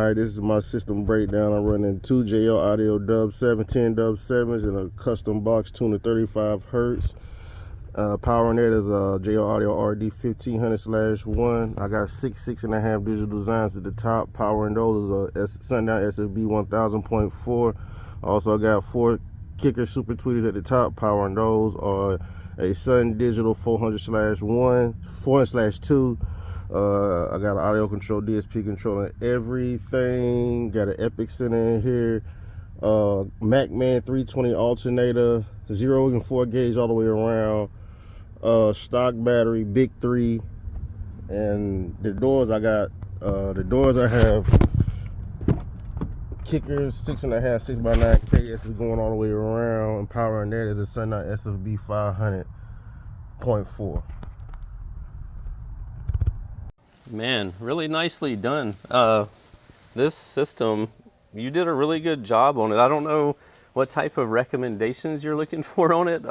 Alright, this is my system breakdown. I'm running 2 JL Audio Dub7, 10 Dub7s, and a custom box tune of 35 Hertz. Powering that is a JL Audio RD1500/1. I got 6.5 digital designs at the top. Powering those is a Sundown SFB 1000.4. Also, I got 4 Kicker Super Tweeters at the top. Powering those are a Sun Digital 400/2. I got an audio control, DSP controlling everything. Got an Epic Center in here. MacMan 320 alternator, 0 and 4 gauge all the way around. Stock battery, big 3. And the doors I got, I have Kickers 6.5 6x9 KS is going all the way around, and powering that is a Sundown SFB 500.4. Man, really nicely done. This system, you did a really good job on it. I don't know what type of recommendations you're looking for on it.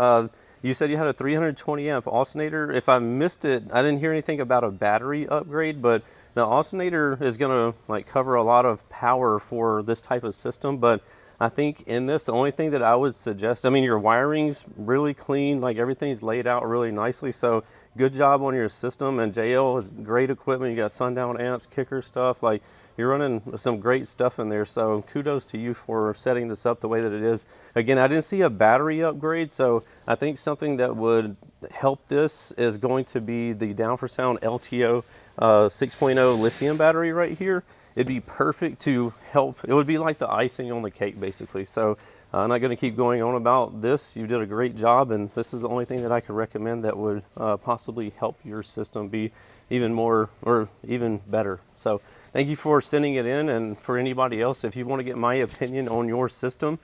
You said you had a 320 amp alternator. If I missed it, I didn't hear anything about a battery upgrade, but the alternator is gonna like cover a lot of power for this type of system. But I think in this, the only thing that I would suggest, I mean, your wiring's really clean, like everything's laid out really nicely. So good job on your system, and JL is great equipment. You got Sundown amps, Kicker stuff, like you're running some great stuff in there. So kudos to you for setting this up the way that it is. Again, I didn't see a battery upgrade, so I think something that would help this is going to be the Down4Sound LTO 6.0 lithium battery right here. It'd be perfect to help. It would be like the icing on the cake, basically. So I'm not going to keep going on about this. You did a great job, and this is the only thing that I could recommend that would possibly help your system be even more or even better. So thank you for sending it in, and for anybody else, if you want to get my opinion on your system,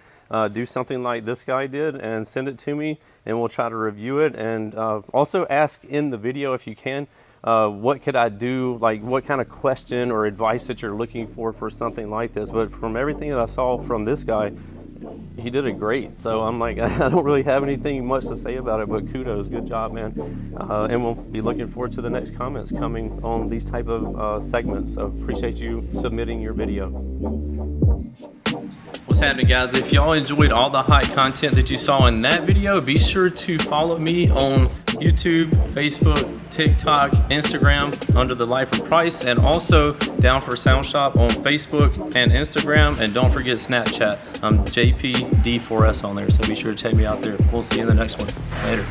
do something like this guy did and send it to me, and we'll try to review it. And also ask in the video if you can, what could I do, like what kind of question or advice that you're looking for something like this. But from everything that I saw from this guy, he did it great. So I'm like, I don't really have anything much to say about it, but kudos, good job, man. And we'll be looking forward to the next comments coming on these type of segments. So appreciate you submitting your video. What's happening, guys? If y'all enjoyed all the hot content that you saw in that video, be sure to follow me on YouTube, Facebook, TikTok, Instagram under the Life of Price, and also Down4Sound Shop on Facebook and Instagram. And don't forget Snapchat. I'm JPD4S on there, so be sure to check me out there. We'll see you in the next one. Later.